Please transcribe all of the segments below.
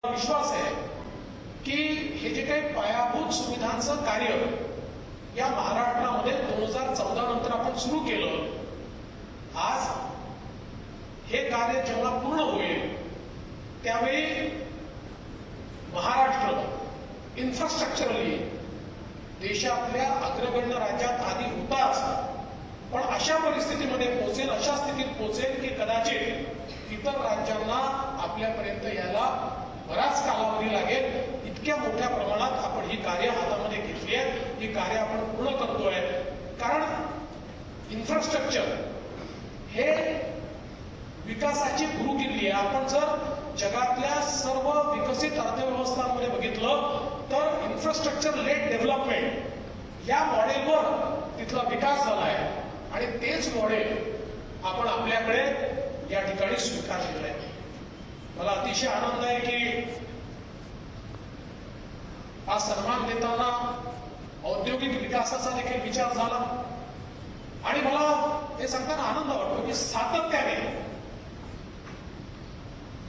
विश्वास आहे की हे जे काही पायाभूत सुविधांचं कार्य या महाराष्ट्रामध्ये 2014 नंतर आपण सुरू केलं, आज हे कार्य जेव्हा पूर्ण होईल त्यावेळी महाराष्ट्र इन्फ्रास्ट्रक्चरली देशातल्या अग्रगण्य राज्यात आधी होताच, पण अशा परिस्थितीमध्ये पोहोचेल, अशा स्थितीत पोहोचेल की कदाचित इतर राज्यांना आपल्यापर्यंत यायला बराच कालावधी लागेल. इतक्या मोठ्या प्रमाणात आपण ही कार्य हातामध्ये घेतली आहे, ही कार्य आपण पूर्ण करतोय. कारण इन्फ्रास्ट्रक्चर हे विकासाची गुरुकिल्ली आहे. आपण जर जगातल्या सर्व विकसित अर्थव्यवस्थांमध्ये बघितलं तर इन्फ्रास्ट्रक्चर लेड डेव्हलपमेंट या मॉडेलवर तिथला विकास झाला आहे आणि तेच मॉडेल आपण आपल्याकडे या ठिकाणी स्वीकारलेलं आहे. मला अतिशय आनंद आहे की आज सन्मान देताना औद्योगिक विकासाचा देखील विचार झाला आणि मला हे सांगताना आनंद वाटतो की सातत्याने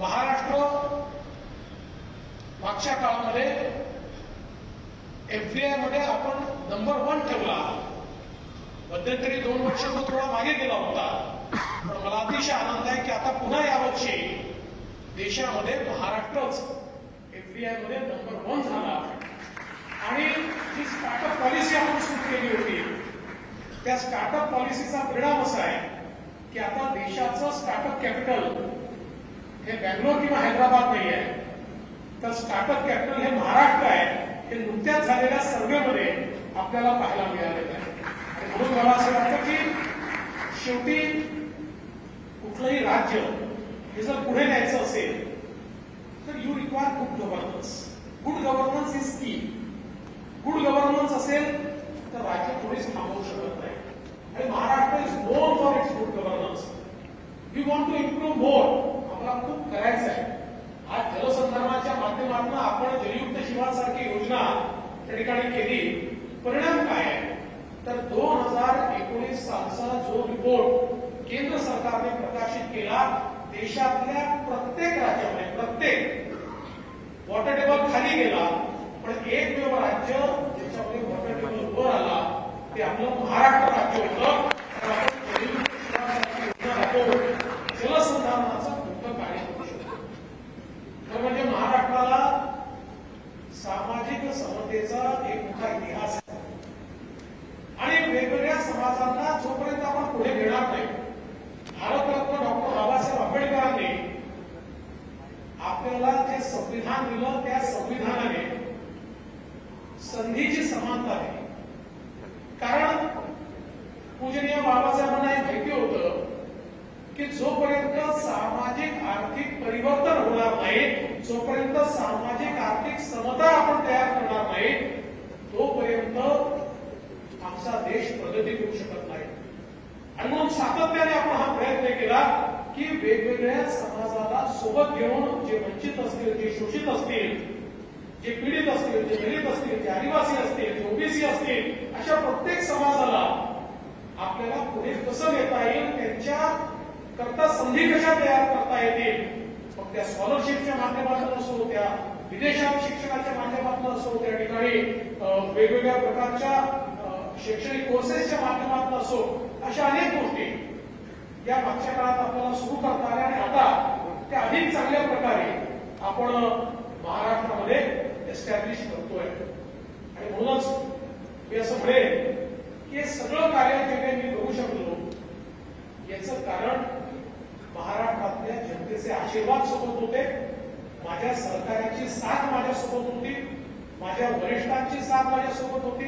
महाराष्ट्र मागच्या काळामध्ये एफडीआय मध्ये आपण नंबर 1 ठेवला. मध्यंतरी 2 वर्ष तो थोडा मागे गेला होता, पण मला अतिशय आनंद आहे की आता पुन्हा यावर्षी देशामध्ये महाराष्ट्रच एफडीआय मध्ये नंबर 1 झाला. आणि जी स्टार्टअप पॉलिसी आपण सुरू केली होती त्या स्टार्टअप पॉलिसीचा परिणाम असा आहे की आता देशाचं स्टार्टअप कॅपिटल हे बँगलोर किंवा हैदराबाद नाही आहे, तर स्टार्टअप कॅपिटल हे महाराष्ट्र आहे. हे नुकत्याच झालेल्या सर्व्हेमध्ये आपल्याला पाहायला मिळालेलं आहे. आणि म्हणून मला असं वाटतं की शेवटी कुठलंही राज्य हे जर पुढे न्यायचं असेल तर you require good governance. Good governance is key. Good governance असेल तर राज्य थोडीच थांबवू शकत नाही. आणि Maharashtra is known for its good governance. We want to improve more. आपल्याला खूप करायचं आहे. आज जलसंधारणाच्या माध्यमातून आपण जलयुक्त शिवारसारखी योजना त्या ठिकाणी केली. परिणाम काय आहे तर 2019 सालचा जो रिपोर्ट केंद्र सरकारने प्रकाशित केला, देशातल्या प्रत्येक राज्यामध्ये प्रत्येक वॉटर टेबल खाली गेला, पण एकमेव राज्य ज्याच्यामध्ये वॉटर टेबल वर आला ते आपलं महाराष्ट्र राज्य होतं. जलसंधारणाचं मोठं कार्य करू शकतो. तर म्हणजे महाराष्ट्राला सामाजिक समतेचा एक मोठा इतिहास आहे आणि वेगवेगळ्या समाजांना जोपर्यंत आपण पुढे घेणार नाही, भारतरत्न डॉक्टर बाबासाहेब आंबेडकरांनी आपल्याला जे संविधान दिलं त्या संविधानाने संधीची समानता दिली. कारण पूजनीय बाबासाहेबांना हे माहिती होतं की जोपर्यंत सामाजिक आर्थिक परिवर्तन होणार नाही, जोपर्यंत सामाजिक आर्थिक समता आपण तयार करणार नाही, तोपर्यंत आमचा देश प्रगती करू शकत नाही. आणि म्हणून सातत्याने आपण हा प्रयत्न केला की वेगवेगळ्या समाजाला सोबत घेऊन जे वंचित असतील, जे शोषित असतील, जे पीडित असतील, जे दलित असतील, जे आदिवासी असतील, जे ओबीसी असतील, अशा प्रत्येक समाजाला आपल्याला पुढे कसं नेता येईल, त्यांच्या करता संधी कशा तयार करता येतील, मग त्या स्कॉलरशिपच्या माध्यमातून असो, त्या विदेशात शिक्षणाच्या माध्यमातून असो, त्या ठिकाणी वेगवेगळ्या प्रकारच्या शैक्षणिक कोर्सेसच्या माध्यमातून असो, अशा अनेक गोष्टी या मागच्या काळात आपल्याला सुरू करता आल्या आणि आता त्या अधिक चांगल्या प्रकारे आपण महाराष्ट्रामध्ये एस्टॅब्लिश करतोय. आणि म्हणूनच मी असं म्हणेन की हे सगळं कार्य जे काही मी करू शकलो याचं कारण महाराष्ट्रातल्या जनतेचे आशीर्वाद सोबत होते, माझ्या सहकार्याची साथ माझ्यासोबत होती, माझ्या वरिष्ठांची साथ माझ्यासोबत होती.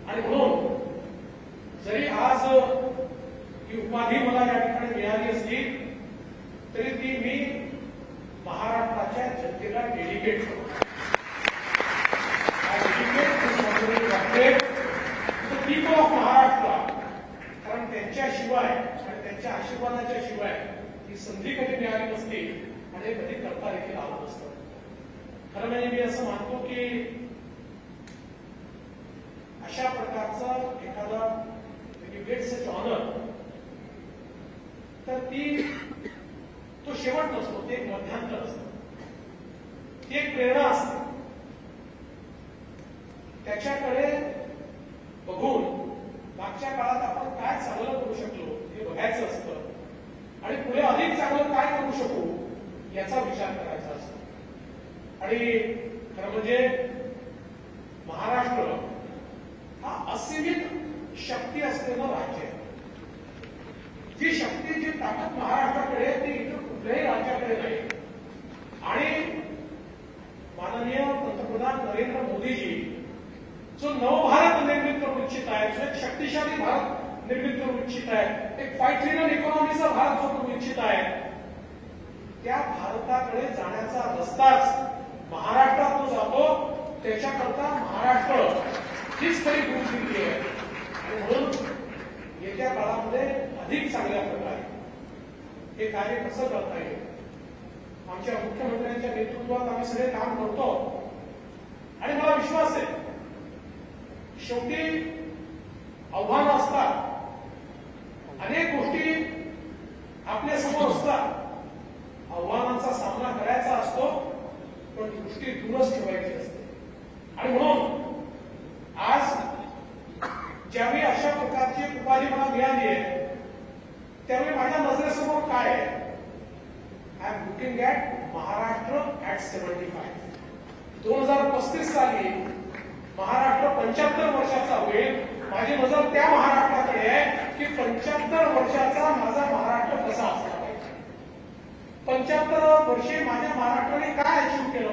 आणि म्हणून जरी आज ही उपाधी मला या ठिकाणी मिळाली असली तरी ती मी महाराष्ट्राच्या जनतेला डेडिकेट करतो. People of Maharashtra. कारण त्यांच्याशिवाय आणि त्यांच्या आशीर्वादाच्या शिवाय ही संधी कधी मिळाली नसती आणि हे कधी करता देखील आलं नसतं. खरं म्हणजे मी असं मानतो की अशा प्रकारचा एखादा गेट्स सच ऑनर तर ती तो शेवट नसतो, ते एक मध्यांतर असतं. ती एक प्रेरणा असते. त्याच्याकडे बघून मागच्या काळात आपण काय चांगलं करू शकलो हे बघायचं असतं आणि पुढे अधिक चांगलं काय करू शकू याचा विचार करायचा असतो. आणि खरं म्हणजे महाराष्ट्र हा असीमित शक्ती असलेलं राज्य आहे. जी शक्ती जी ताकद महाराष्ट्राकडे ती इतर कुठल्याही राज्याकडे नाही. आणि माननीय पंतप्रधान नरेंद्र मोदीजी जो नवभारत निर्मित करू इच्छित आहे, जो एक शक्तिशाली भारत निर्मित करू इच्छित आहे, एक 5 ट्रिलियन इकॉनॉमीचा भारत जो करू इच्छित आहे, त्या भारताकडे जाण्याचा रस्ताच महाराष्ट्रात जो जातो त्याच्याकरता महाराष्ट्र हीच खरी गुरुकिल्ली आहे. आणि म्हणून येत्या काळामध्ये अधिक चांगल्या प्रकारे हे कार्य कसं करता येईल, आमच्या मुख्यमंत्र्यांच्या नेतृत्वात आम्ही सगळे काम करतो. आणि मला विश्वास आहे शेवटी आव्हानं असतात, अनेक गोष्टी आपल्या समोर असतात, आव्हानांचा सामना करायचा असतो, पण दृष्टी दूरच ठेवायची असते. आणि म्हणून आज ज्यावेळी अशा प्रकारची उपाधी मला मिळाली आहे त्यावेळी माझ्या नजरेसमोर काय आहे, I am looking at Maharashtra at 75. 2035 साली महाराष्ट्र 75 वर्षाचा होईल. माझी नजर त्या महाराष्ट्राकडे आहे की 75 वर्षाचा माझा महाराष्ट्र कसा असला पाहिजे. 75 वर्षे माझ्या महाराष्ट्राने काय अचीव्ह केलं